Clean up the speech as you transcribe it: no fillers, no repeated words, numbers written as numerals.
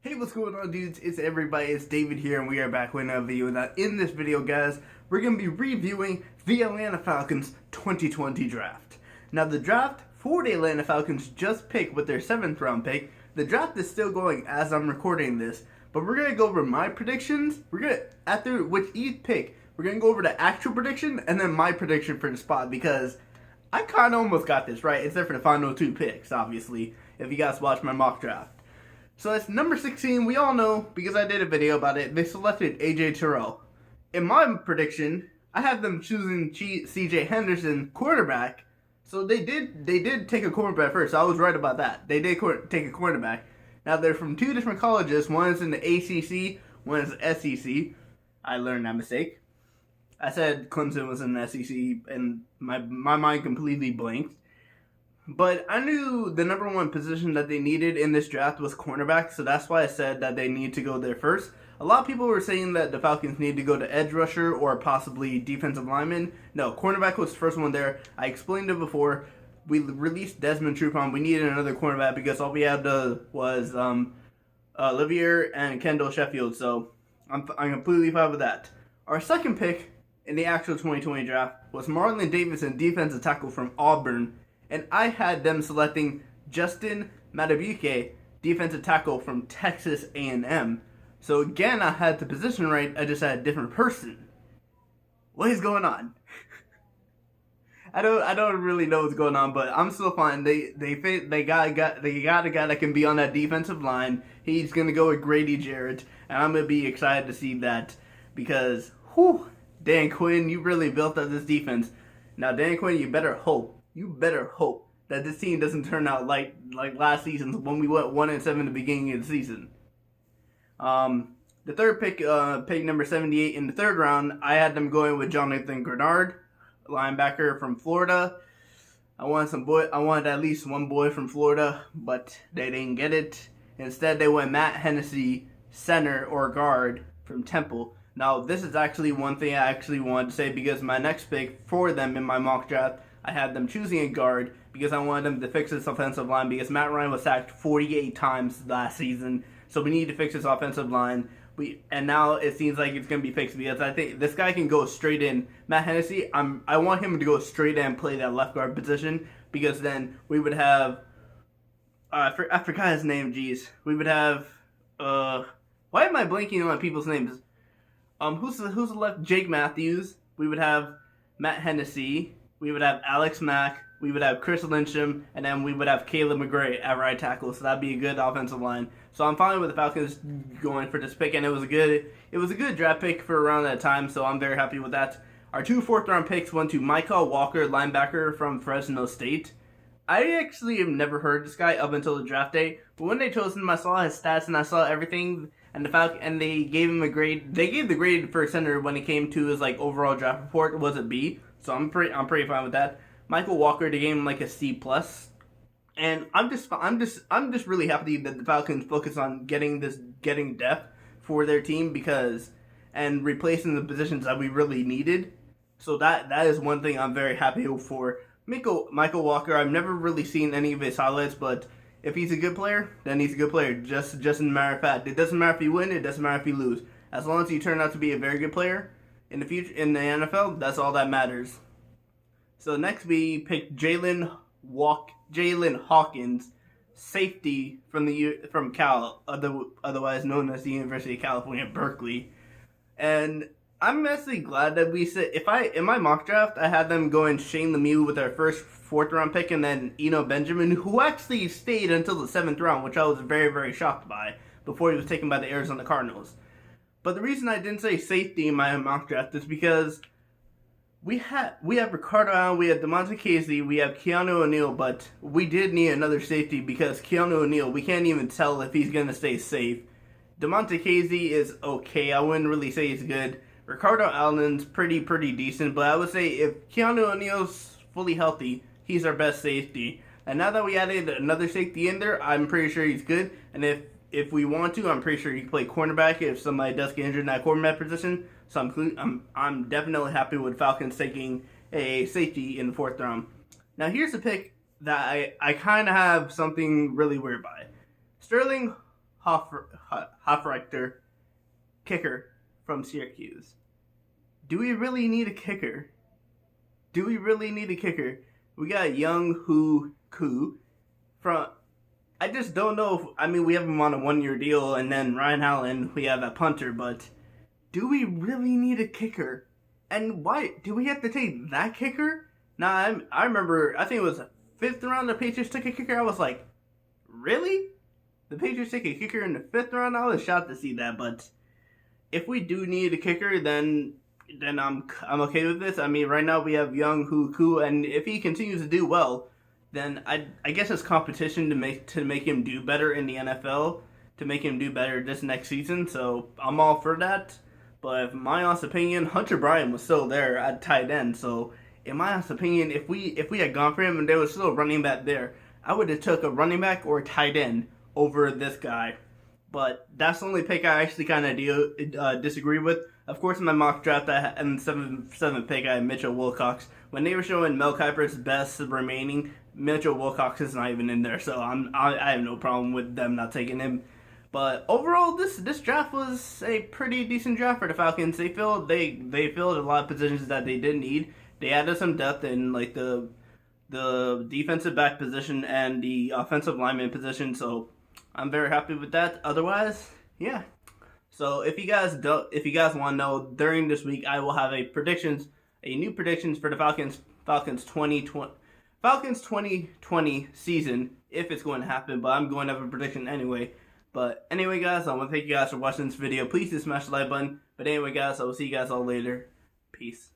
Hey, what's going on, dudes? It's everybody. It's David here, and we are back with another video. Now, in this video, guys, we're going to be reviewing the Atlanta Falcons 2020 draft. Now, the draft for the Atlanta Falcons just picked with their 7th round pick. The draft is still going as I'm recording this, but we're going to go over my predictions. We're going to, after with each pick, we're going to go over the actual prediction and then my prediction for the spot, because I kind of almost got this right, except for the final 2 picks, obviously, if you guys watched my mock draft. So it's number 16. We all know, because I did a video about it, they selected A.J. Terrell. In my prediction, I had them choosing C.J. Henderson, quarterback. So they did take a quarterback first. So I was right about that. They did take a quarterback. Now they're from 2 different colleges. One is in the ACC, one is the SEC. I learned that mistake. I said Clemson was in the SEC, and my mind completely blanked. But I knew the number 1 position that they needed in this draft was cornerback, so that's why I said that they need to go there first. A lot of people were saying that the Falcons need to go to edge rusher or possibly defensive lineman. No, cornerback was the first one there. I explained it before. We released Desmond Trufant. We needed another cornerback because all we had was Olivier and Kendall Sheffield, so I'm completely fine with that. Our second pick in the actual 2020 draft was Marlon Davidson, defensive tackle from Auburn. And I had them selecting Justin Madubuike, defensive tackle from Texas A&M. So again, I had the position right. I just had a different person. What is going on? I don't really know what's going on, but I'm still fine. They got a guy that can be on that defensive line. He's gonna go with Grady Jarrett, and I'm gonna be excited to see that because, Dan Quinn, you really built up this defense. Now, Dan Quinn, you better hope that this team doesn't turn out like last season when we went 1-7 at the beginning of the season. The third pick, pick number 78 in the 3rd round, I had them going with Jonathan Grenard, linebacker from Florida. I wanted at least one boy from Florida, but they didn't get it. Instead, they went Matt Hennessy, center or guard from Temple. Now, this is actually one thing I actually wanted to say because my next pick for them in my mock draft, I had them choosing a guard because I wanted them to fix this offensive line because Matt Ryan was sacked 48 times last season. So we need to fix this offensive line. And now it seems like it's going to be fixed because I think this guy can go straight in. Matt Hennessy, I want him to go straight in and play that left guard position because then we would have, I forgot his name, geez. We would have, why am I blanking on people's names? Who's the left? Jake Matthews. We would have Matt Hennessy. We would have Alex Mack, we would have Chris Lyncham, and then we would have Caleb McGray at right tackle. So that'd be a good offensive line. So I'm fine with the Falcons going for this pick, and it was a good draft pick for around that time. So I'm very happy with that. Our 2 4th-round picks went to Michael Walker, linebacker from Fresno State. I actually have never heard of this guy up until the draft day, but when they chose him, I saw his stats and I saw everything. And they gave him a grade. They gave the grade for center when it came to his overall draft report was a B. So I'm pretty fine with that. Michael Walker, they gave him a C+. And I'm just really happy that the Falcons focus on getting depth for their team and replacing the positions that we really needed. So that is one thing I'm very happy for. Michael Walker, I've never really seen any of his highlights, but if he's a good player, then he's a good player. Just a matter of fact, it doesn't matter if you win, it doesn't matter if you lose. As long as you turn out to be a very good player in the future in the NFL, that's all that matters. So next we picked Jalen Hawkins, safety from Cal, otherwise known as the University of California, Berkeley. And I'm actually glad that we said in my mock draft I had them going Shane Lemieux with our first 4th-round pick, and then Eno Benjamin, who actually stayed until the 7th round, which I was very, very shocked by before he was taken by the Arizona Cardinals. But the reason I didn't say safety in my mock draft is because we have Ricardo Allen, we have DeMonte Casey, we have Keanu O'Neal, but we did need another safety because Keanu O'Neal, we can't even tell if he's going to stay safe. DeMonte Casey is okay. I wouldn't really say he's good. Ricardo Allen's pretty decent, but I would say if Keanu O'Neal's fully healthy, he's our best safety. And now that we added another safety in there, I'm pretty sure he's good. And if we want to, I'm pretty sure he can play cornerback if somebody does get injured in that cornerback position. So I'm definitely happy with Falcons taking a safety in the 4th round. Now here's a pick that I kind of have something really weird by. Sterling Hofrechter, kicker from Syracuse. Do we really need a kicker? Do we really need a kicker? We got Young Hoo Koo from. I just don't know. We have him on a 1-year deal, and then Ryan Allen, we have a punter, but do we really need a kicker? And why? Do we have to take that kicker? Nah, I remember, I think it was the 5th round the Patriots took a kicker. I was like, really? The Patriots take a kicker in the 5th round? I was shocked to see that, but if we do need a kicker, then I'm okay with this. Right now we have Young Hoo Koo, and if he continues to do well, then I guess it's competition to make him do better in the NFL, to make him do better this next season. So I'm all for that. But in my honest opinion, Hunter Bryant was still there at tight end. So in my honest opinion, if we had gone for him and there was still a running back there, I would have took a running back or a tight end over this guy. But that's the only pick I actually kind of disagree with. Of course, in my mock draft, in the seventh pick, I had Mitchell Wilcox. When they were showing Mel Kiper's best remaining, Mitchell Wilcox is not even in there, so I have no problem with them not taking him. But overall, this draft was a pretty decent draft for the Falcons. They filled a lot of positions that they didn't need. They added some depth in like the defensive back position and the offensive lineman position. So I'm very happy with that. Otherwise, yeah. So if you guys want to know, during this week I will have a new predictions for the Falcons 2020 season, if it's going to happen, but I'm going to have a prediction anyway. But anyway, guys, I want to thank you guys for watching this video. Please do smash the like button. But anyway, guys, I will see you guys all later. Peace.